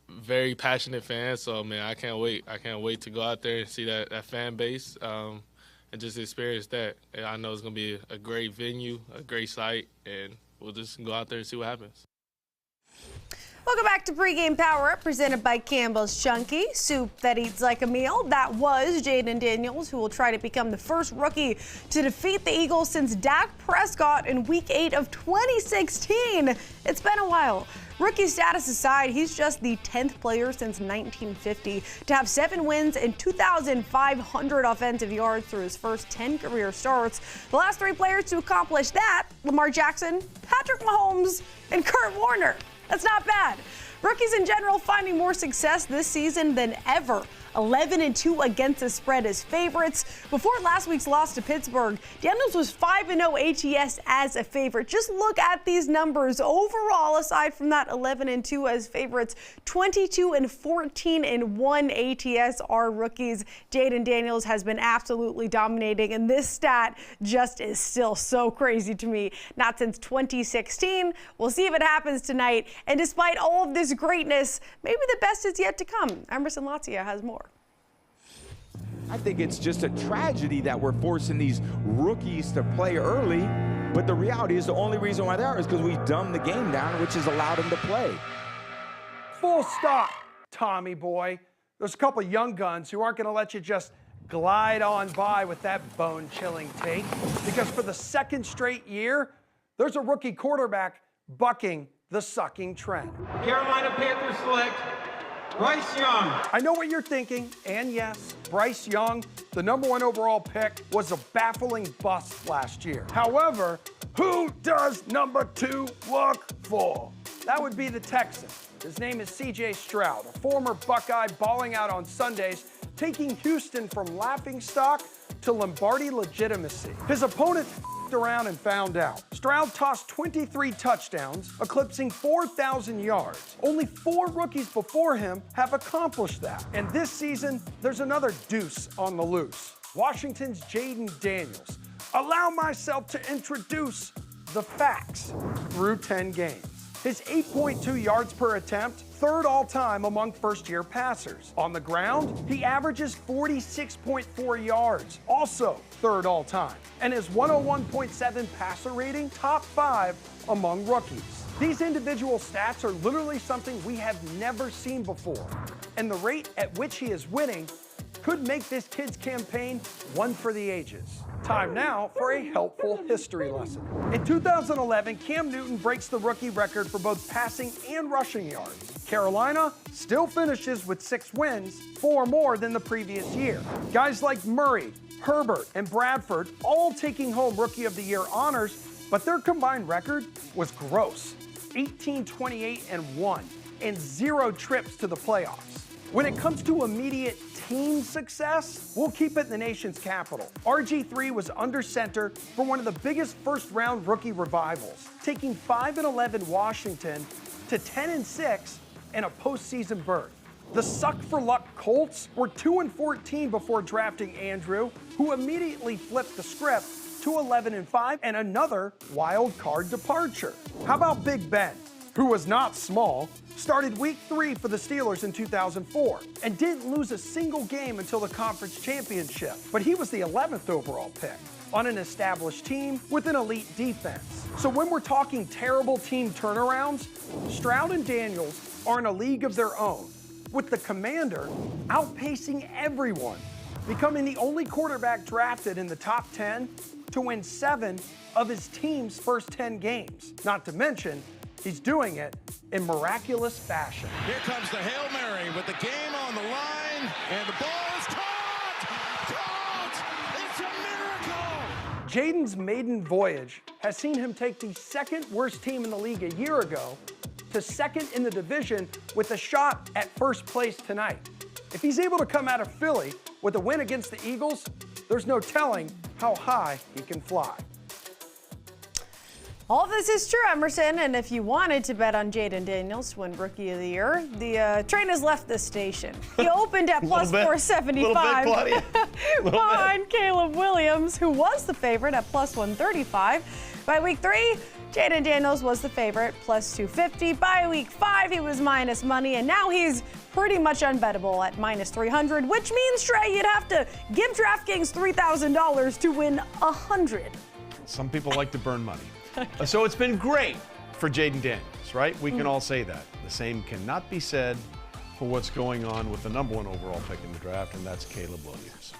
very passionate fans, so, man, I can't wait. I can't wait to go out there and see that fan base and just experience that. And I know it's going to be a great venue, a great site, and we'll just go out there and see what happens. Welcome back to Pregame PowerUp, presented by Campbell's Chunky, soup that eats like a meal. That was Jayden Daniels, who will try to become the first rookie to defeat the Eagles since Dak Prescott in Week 8 of 2016. It's been a while. Rookie status aside, he's just the 10th player since 1950 to have 7 wins and 2,500 offensive yards through his first 10 career starts. The last 3 players to accomplish that, Lamar Jackson, Patrick Mahomes, and Kurt Warner. That's not bad. Rookies in general finding more success this season than ever. 11-2 against the spread as favorites. Before last week's loss to Pittsburgh, Daniels was 5-0 ATS as a favorite. Just look at these numbers overall. Aside from that 11-2 as favorites, 22-14-1 ATS are rookies. Jayden Daniels has been absolutely dominating, and this stat just is still so crazy to me. Not since 2016. We'll see if it happens tonight. And despite all of this greatness, maybe the best is yet to come. Emerson Latzia has more. I think it's just a tragedy that we're forcing these rookies to play early, but the reality is the only reason why they are is because we dumbed the game down, which has allowed them to play. Full stop, Tommy boy. There's a couple young guns who aren't going to let you just glide on by with that bone-chilling take, because for the second straight year, there's a rookie quarterback bucking the sucking trend. Carolina Panthers select Bryce Young. I know what you're thinking, and yes, Bryce Young, the #1 overall pick, was a baffling bust last year. However, who does #2 look for? That would be the Texan. His name is C.J. Stroud, a former Buckeye balling out on Sundays, taking Houston from laughingstock to Lombardi legitimacy. His opponent around and found out. Stroud tossed 23 touchdowns, eclipsing 4,000 yards. Only 4 rookies before him have accomplished that. And this season, there's another deuce on the loose. Washington's Jayden Daniels. Allow myself to introduce the facts through 10 games. His 8.2 yards per attempt, 3rd all-time among first-year passers. On the ground, he averages 46.4 yards, also 3rd all-time. And his 101.7 passer rating, top 5 among rookies. These individual stats are literally something we have never seen before. And the rate at which he is winning could make this kid's campaign one for the ages. Time now for a helpful history lesson. In 2011, Cam Newton breaks the rookie record for both passing and rushing yards. Carolina still finishes with 6 wins, 4 more than the previous year. Guys like Murray, Herbert, and Bradford all taking home Rookie of the Year honors, but their combined record was gross. 18-28-1 and 0 trips to the playoffs. When it comes to immediate team success, we'll keep it in the nation's capital. RG3 was under center for one of the biggest first-round rookie revivals, taking 5-11 Washington to 10-6 and a postseason berth. The suck-for-luck Colts were 2-14 before drafting Andrew, who immediately flipped the script to 11-5 and another wild card departure. How about Big Ben, who was not small, started Week 3 for the Steelers in 2004 and didn't lose a single game until the conference championship. But he was the 11th overall pick on an established team with an elite defense. So when we're talking terrible team turnarounds, Stroud and Daniels are in a league of their own, with the commander outpacing everyone, becoming the only quarterback drafted in the top 10 to win 7 of his team's first 10 games. Not to mention, he's doing it in miraculous fashion. Here comes the Hail Mary with the game on the line, and the ball is caught! Caught! It's a miracle! Jayden's maiden voyage has seen him take the 2nd worst team in the league a year ago to 2nd in the division with a shot at first place tonight. If he's able to come out of Philly with a win against the Eagles, there's no telling how high he can fly. All of this is true, Emerson, and if you wanted to bet on Jayden Daniels to win Rookie of the Year, the train has left the station. He opened at plus 475 behind Caleb Williams, who was the favorite at plus 135. By week 3, Jayden Daniels was the favorite, plus 250. By week 5, he was minus money, and now he's pretty much unbettable at minus 300, which means, Trey, you'd have to give DraftKings $3,000 to win 100. Some people like to burn money. So it's been great for Jayden Daniels, right? We can all say that. The same cannot be said for what's going on with the #1 overall pick in the draft, and that's Caleb Williams.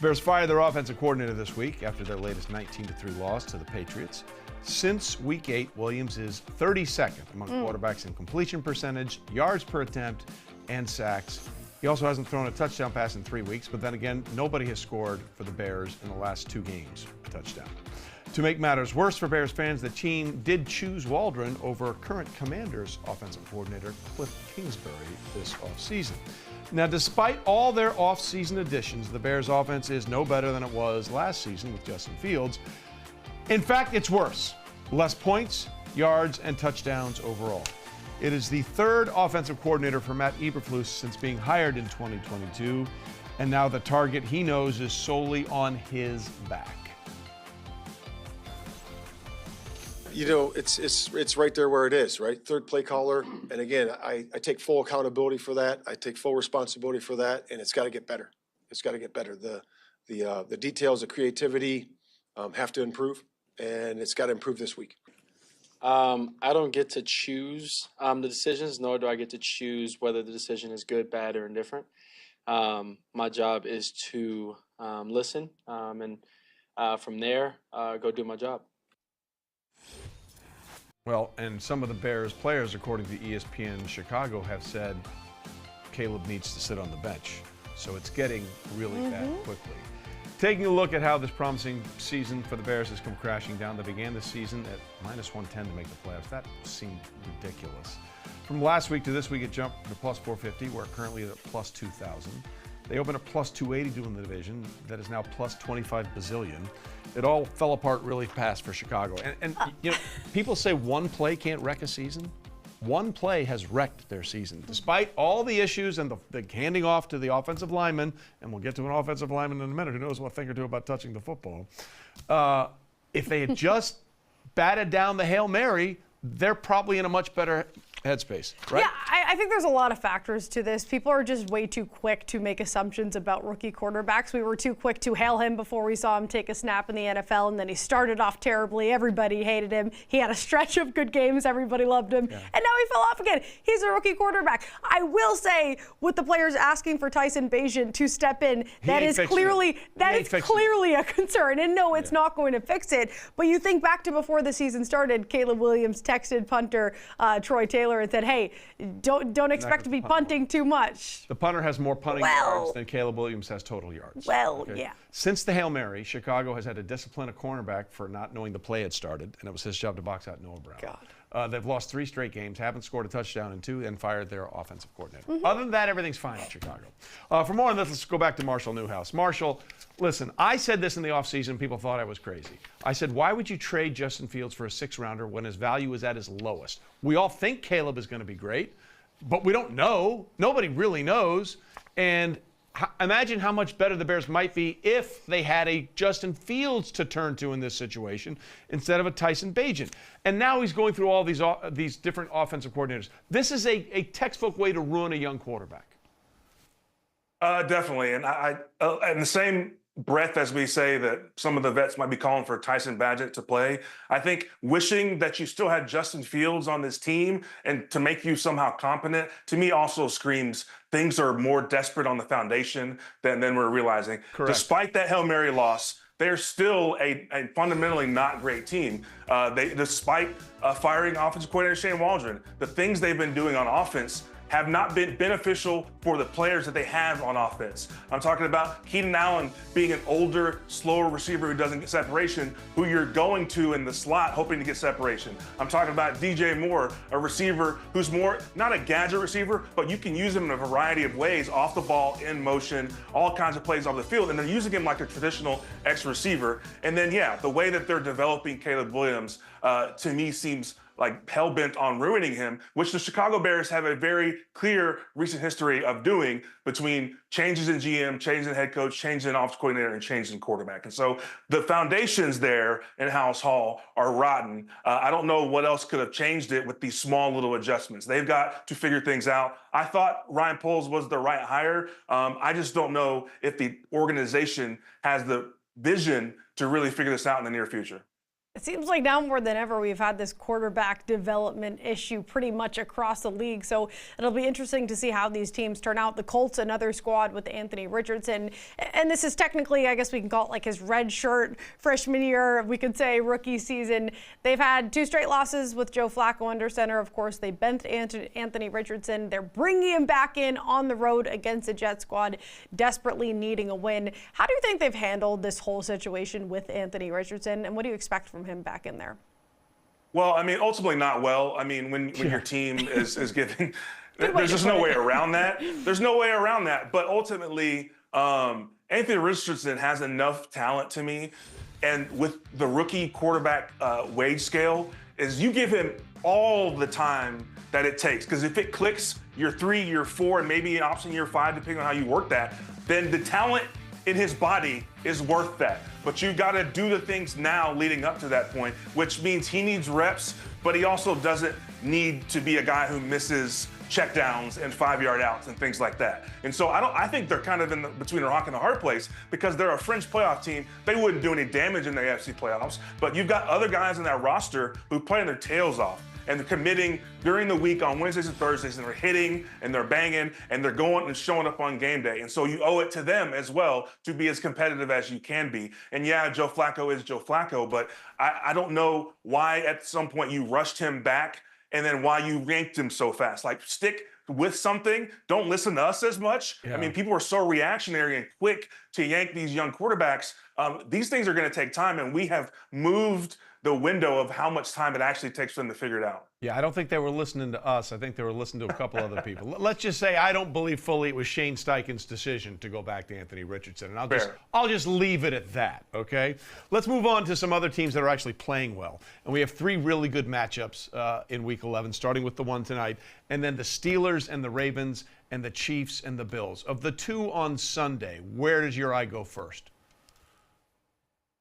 Bears fired their offensive coordinator this week after their latest 19-3 loss to the Patriots. Since week 8, Williams is 32nd among quarterbacks in completion percentage, yards per attempt, and sacks. He also hasn't thrown a touchdown pass in 3 weeks, but then again, nobody has scored for the Bears in the last 2 games a touchdown. To make matters worse for Bears fans, the team did choose Waldron over current Commanders offensive coordinator Cliff Kingsbury this offseason. Now, despite all their offseason additions, the Bears offense is no better than it was last season with Justin Fields. In fact, it's worse. Less points, yards, and touchdowns overall. It is the 3rd offensive coordinator for Matt Eberflus since being hired in 2022, and now the target he knows is solely on his back. You know, it's right there where it is, right? 3rd play caller. And again, I take full accountability for that. I take full responsibility for that, and it's got to get better. It's got to get better. The details, the creativity have to improve, and it's got to improve this week. I don't get to choose the decisions, nor do I get to choose whether the decision is good, bad, or indifferent. My job is to listen and from there go do my job. Well, and some of the Bears players, according to ESPN Chicago, have said Caleb needs to sit on the bench. So it's getting really bad quickly. Taking a look at how this promising season for the Bears has come crashing down. They began the season at minus 110 to make the playoffs. That seemed ridiculous. From last week to this week, it jumped to plus 450. We're currently at plus 2,000. They opened at plus 280 to win the division. That is now plus 25 bazillion. It all fell apart really fast for Chicago. And you know, people say one play can't wreck a season. One play has wrecked their season. Despite all the issues and the handing off to the offensive lineman, and we'll get to an offensive lineman in a minute who knows what thing or two about touching the football. If they had just batted down the Hail Mary, they're probably in a much better headspace, right? Yeah, I think there's a lot of factors to this. People are just way too quick to make assumptions about rookie quarterbacks. We were too quick to hail him before we saw him take a snap in the NFL, and then he started off terribly. Everybody hated him. He had a stretch of good games. Everybody loved him. Yeah. And now he fell off again. He's a rookie quarterback. I will say, with the players asking for Tyson Bagent to step in, that is clearly a concern. And no, it's not going to fix it. But you think back to before the season started, Caleb Williams texted punter Troy Taylor and said, hey, don't expect to be punting too much. The punter has more punting yards than Caleb Williams has total yards. Well, yeah. Since the Hail Mary, Chicago has had to discipline a cornerback for not knowing the play had started, and it was his job to box out Noah Brown. They've lost 3 straight games, haven't scored a touchdown in 2, and fired their offensive coordinator. Other than that, everything's fine in Chicago. For more on this, let's go back to Marshall Newhouse. Marshall, listen, I said this in the offseason. People thought I was crazy. I said, why would you trade Justin Fields for a 6th-rounder when his value is at his lowest? We all think Caleb is going to be great, but we don't know. Nobody really knows. And imagine how much better the Bears might be if they had a Justin Fields to turn to in this situation instead of a Tyson Bagent. And now he's going through all these different offensive coordinators. This is a textbook way to ruin a young quarterback. Definitely. And in the same breath as we say that some of the vets might be calling for Tyson Bagent to play, I think wishing that you still had Justin Fields on this team and to make you somehow competent, to me also screams things are more desperate on the foundation than we're realizing. Correct. Despite that Hail Mary loss, they're still a fundamentally not great team. Despite firing offensive coordinator Shane Waldron, the things they've been doing on offense have not been beneficial for the players that they have on offense. I'm talking about Keenan Allen being an older, slower receiver who doesn't get separation, who you're going to in the slot hoping to get separation. I'm talking about DJ Moore, a receiver who's more, not a gadget receiver, but you can use him in a variety of ways, off the ball, in motion, all kinds of plays off the field, and they're using him like a traditional X receiver. And then, yeah, the way that they're developing Caleb Williams, to me seems like hell-bent on ruining him, which the Chicago Bears have a very clear recent history of doing between changes in GM, changes in head coach, changes in offensive coordinator, and changes in quarterback. And so the foundations there in House Hall are rotten. I don't know what else could have changed it with these small little adjustments. They've got to figure things out. I thought Ryan Poles was the right hire. I just don't know if the organization has the vision to really figure this out in the near future. It seems like now more than ever we've had this quarterback development issue pretty much across the league. So it'll be interesting to see how these teams turn out. The Colts, another squad with Anthony Richardson. And this is technically, I guess we can call it like his red shirt freshman year, we could say rookie season. They've had 2 straight losses with Joe Flacco under center. Of course, they bent Anthony Richardson. They're bringing him back in on the road against the Jet squad, desperately needing a win. How do you think they've handled this whole situation with Anthony Richardson? And what do you expect from him back in there? Well, I mean, ultimately not well. I mean, when your team is giving, there's just no way around that. There's no way around that. But ultimately, Anthony Richardson has enough talent to me. And with the rookie quarterback wage scale, is you give him all the time that it takes. Because if it clicks year 3, year 4, and maybe an option year 5, depending on how you work that, then the talent in his body is worth that. But you got to do the things now leading up to that point, which means he needs reps, but he also doesn't need to be a guy who misses checkdowns and 5-yard outs and things like that. And so I think they're kind of in between a rock and a hard place because they're a fringe playoff team. They wouldn't do any damage in the AFC playoffs, but you've got other guys in that roster who play their tails off. And they're committing during the week on Wednesdays and Thursdays, and they're hitting and they're banging and they're going and showing up on game day. And so you owe it to them as well to be as competitive as you can be. And yeah, Joe Flacco is Joe Flacco, but I don't know why at some point you rushed him back and then why you ranked him so fast. Like, stick with something. Don't listen to us as much. Yeah. I mean, people are so reactionary and quick to yank these young quarterbacks. These things are going to take time, and we have moved the window of how much time it actually takes for them to figure it out. Yeah, I don't think they were listening to us. I think they were listening to a couple other people. Let's just say I don't believe fully it was Shane Steichen's decision to go back to Anthony Richardson, and I'll just leave it at that, okay? Let's move on to some other teams that are actually playing well. And we have 3 really good matchups in Week 11, starting with the one tonight, and then the Steelers and the Ravens and the Chiefs and the Bills. Of the 2 on Sunday, where does your eye go first?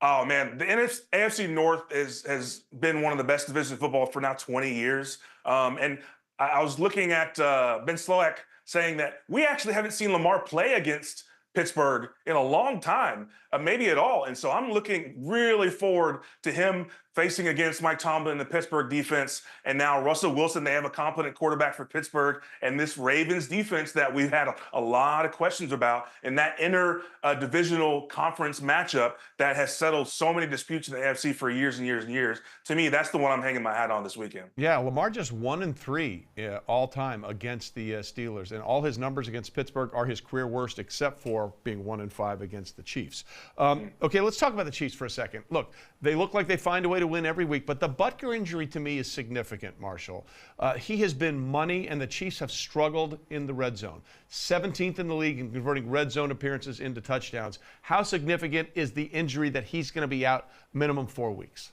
Oh, man, the AFC North has been one of the best divisions of football for now 20 years. And I was looking at Ben Sloak saying that we actually haven't seen Lamar play against Pittsburgh in a long time, maybe at all. And so I'm looking really forward to him facing against Mike Tomlin and the Pittsburgh defense. And now Russell Wilson, they have a competent quarterback for Pittsburgh. And this Ravens defense that we've had a lot of questions about in that divisional conference matchup that has settled so many disputes in the AFC for years and years and years. To me, that's the one I'm hanging my hat on this weekend. Yeah, Lamar just 1-3 all time against the Steelers. And all his numbers against Pittsburgh are his career worst, except for being 1-5 against the Chiefs. Okay, let's talk about the Chiefs for a second. Look, they look like they find a way to win every week, but the Butker injury to me is significant, Marshall. He has been money, and the Chiefs have struggled in the red zone. 17th in the league in converting red zone appearances into touchdowns. How significant is the injury that he's going to be out minimum 4 weeks?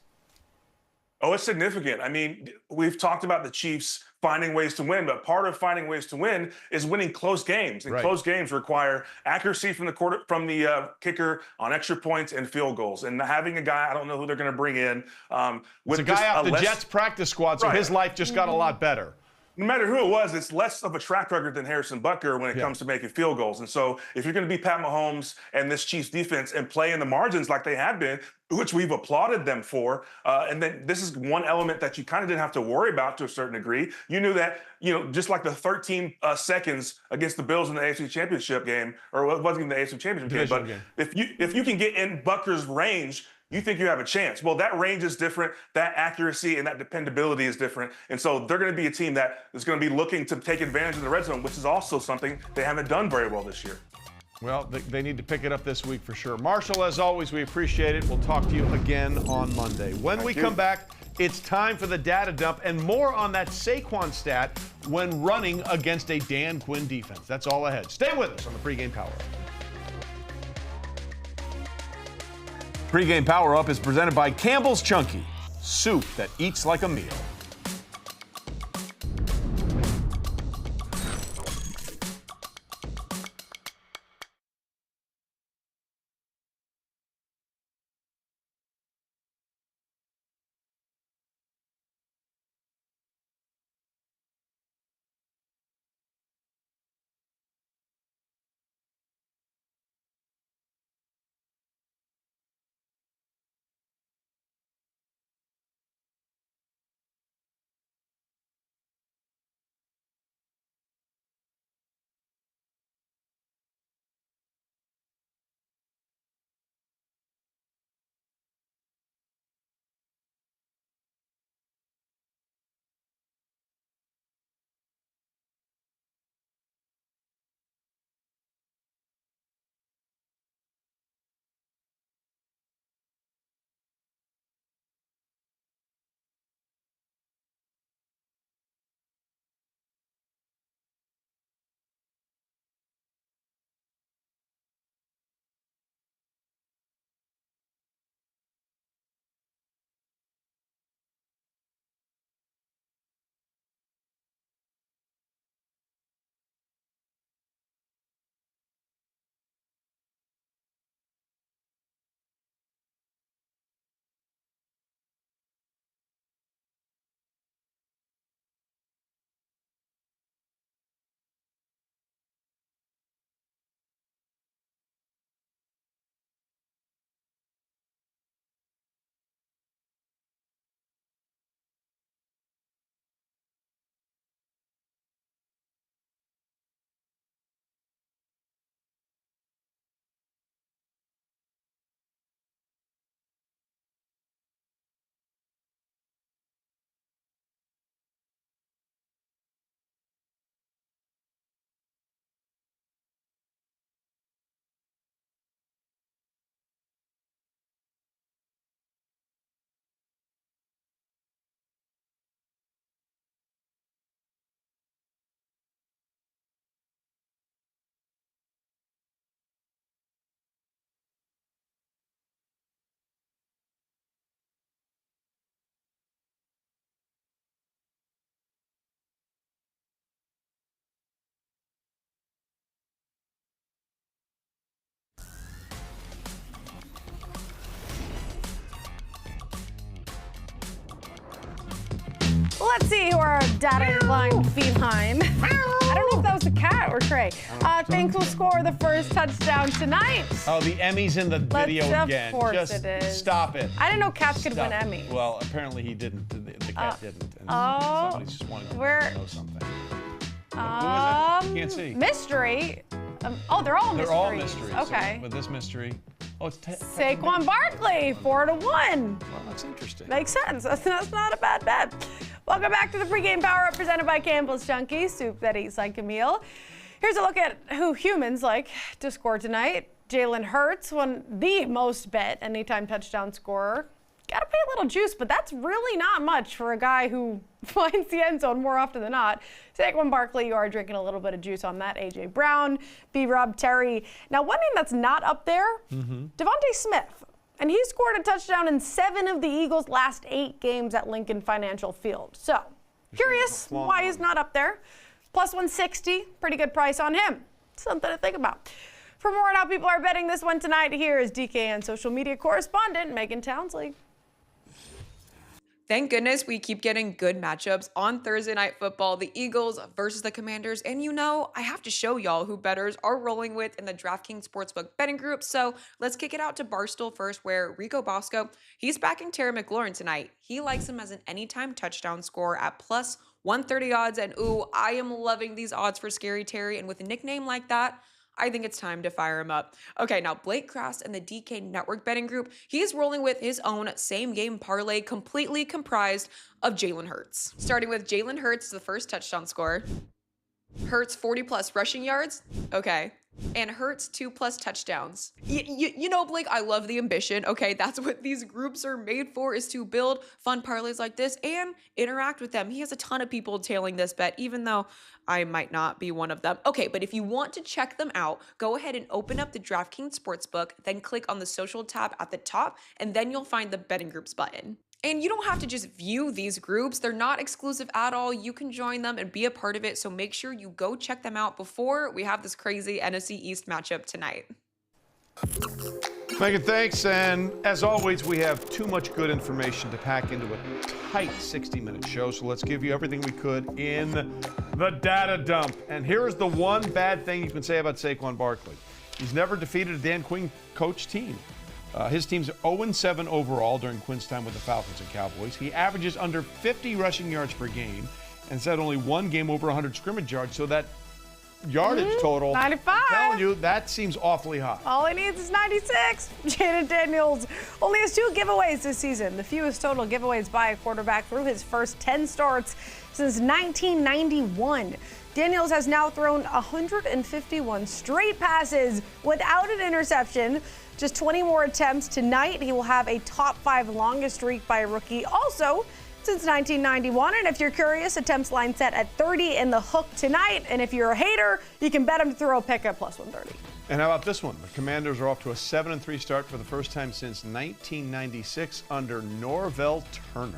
Oh, it's significant. I mean, we've talked about the Chiefs finding ways to win, but part of finding ways to win is winning close games. And close games require accuracy from the kicker on extra points and field goals. And having a guy, I don't know who they're going to bring in. With it's a guy off the Jets practice squad, so his life just got a lot better. No matter who it was, it's less of a track record than Harrison Butker when it comes to making field goals. And so if you're going to be Pat Mahomes and this Chiefs defense and play in the margins like they have been, which we've applauded them for, and then this is one element that you kind of didn't have to worry about to a certain degree. You knew that, just like the 13 seconds against the Bills in the AFC Championship game, or it wasn't even the AFC Championship game, but if you can get in Butker's range, you think you have a chance. Well, that range is different. That accuracy and that dependability is different. And so they're going to be a team that is going to be looking to take advantage of the red zone, which is also something they haven't done very well this year. Well, they need to pick it up this week for sure. Marshall, as always, we appreciate it. We'll talk to you again on Monday. When we come back, it's time for the data dump and more on that Saquon stat when running against a Dan Quinn defense. That's all ahead. Stay with us on the Pregame PowerUp. Pregame PowerUp is presented by Campbell's Chunky, soup that eats like a meal. Well, let's see who our data line feline. I don't know if that was the cat or Trey. Thinks will score the first touchdown tonight. Oh, the Emmy's in the video again. Of course Just it is. Stop it. I didn't know cats could win Stop it. Emmys. Well, apparently he didn't. The cat didn't. And somebody's just wanting to know something. Who is it? Can't see. Mystery. Oh, they're all mysteries. They're all mysteries. Okay. So with this mystery. Oh, it's Saquon Barkley, 4-1. Well, that's interesting. Makes sense. That's not a bad bet. Welcome back to the pregame power-up presented by Campbell's Chunky, soup that eats like a meal. Here's a look at who humans like to score tonight. Jalen Hurts won the most bet anytime touchdown scorer. Got to pay a little juice, but that's really not much for a guy who finds the end zone more often than not. Saquon Barkley, you are drinking a little bit of juice on that. A.J. Brown, B-Rob, Terry. Now, one name that's not up there, Devontae Smith. And he scored a touchdown in 7 of the Eagles' last 8 games at Lincoln Financial Field. So, curious why he's not up there. Plus 160, pretty good price on him. Something to think about. For more on how people are betting this one tonight, here is DKN social media correspondent Megan Townsley. Thank goodness we keep getting good matchups on Thursday Night Football, the Eagles versus the Commanders. And you know, I have to show y'all who bettors are rolling with in the DraftKings Sportsbook betting group. So let's kick it out to Barstool first, where Rico Bosco, he's backing Terry McLaurin tonight. He likes him as an anytime touchdown scorer at plus 130 odds. And ooh, I am loving these odds for Scary Terry. And with a nickname like that, I think it's time to fire him up. Okay, now Blake Kraft and the DK Network betting group, he's rolling with his own same game parlay completely comprised of Jalen Hurts. Starting with Jalen Hurts, the first touchdown scorer. Hurts 40+ rushing yards. Okay. And Hurts 2+ touchdowns. You know, Blake, I love the ambition. Okay, that's what these groups are made for, is to build fun parlays like this and interact with them. He has a ton of people tailing this bet, even though I might not be one of them. Okay, but if you want to check them out, go ahead and open up the DraftKings Sportsbook, then click on the social tab at the top, and then you'll find the betting groups button. And you don't have to just view these groups. They're not exclusive at all. You can join them and be a part of it. So make sure you go check them out before we have this crazy NFC East matchup tonight. Megan, thanks. And as always, we have too much good information to pack into a tight 60-minute show. So let's give you everything we could in the data dump. And here's the one bad thing you can say about Saquon Barkley. He's never defeated a Dan Quinn coach team. His team's 0-7 overall during Quinn's time with the Falcons and Cowboys. He averages under 50 rushing yards per game and set only one game over 100 scrimmage yards. So that yardage total, 95. I'm telling you, that seems awfully high. All he needs is 96. Jayden Daniels only has 2 giveaways this season, the fewest total giveaways by a quarterback through his first 10 starts since 1991. Daniels has now thrown 151 straight passes without an interception. Just 20 more attempts tonight. He will have a top 5 longest streak by a rookie also since 1991. And if you're curious, attempts line set at 30 in the hook tonight. And if you're a hater, you can bet him to throw a pick at plus 130. And how about this one? The Commanders are off to a 7-3 start for the first time since 1996 under Norvell Turner.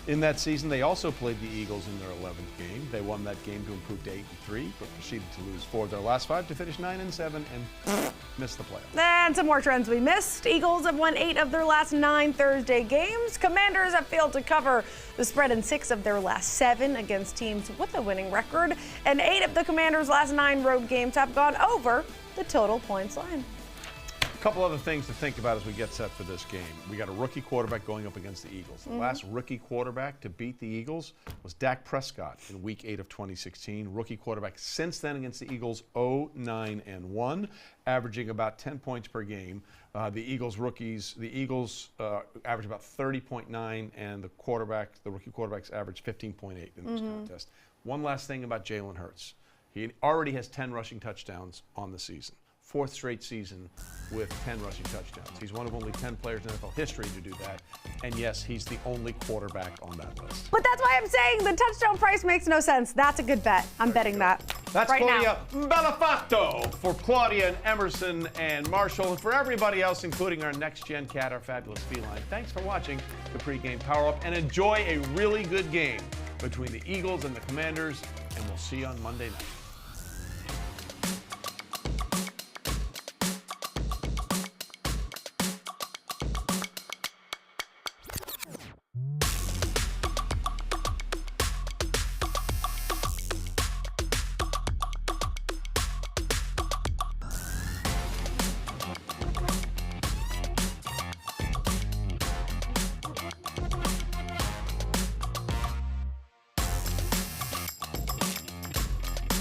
In that season, they also played the Eagles in their 11th game. They won that game to improve to 8-3, but proceeded to lose 4 of their last 5 to finish 9-7 and miss the playoffs. And some more trends we missed. Eagles have won 8 of their last 9 Thursday games. Commanders have failed to cover the spread in 6 of their last 7 against teams with a winning record. And 8 of the Commanders' last 9 road games have gone over the total points line. A couple other things to think about as we get set for this game. We got a rookie quarterback going up against the Eagles. The last rookie quarterback to beat the Eagles was Dak Prescott in Week 8 of 2016. Rookie quarterback since then against the Eagles, 0-9-1, averaging about 10 points per game. The Eagles average about 30.9, and the rookie quarterbacks average 15.8 in this contest. One last thing about Jalen Hurts. He already has 10 rushing touchdowns on the season. 4th straight season with 10 rushing touchdowns. He's one of only 10 players in NFL history to do that. And yes, he's the only quarterback on that list. But that's why I'm saying the touchdown price makes no sense. That's a good bet. I'm betting that. That's right Claudia now. Bellafato for Claudia and Emerson and Marshall, and for everybody else, including our next-gen cat, our fabulous feline. Thanks for watching the Pregame Power-Up, and enjoy a really good game between the Eagles and the Commanders, and we'll see you on Monday night.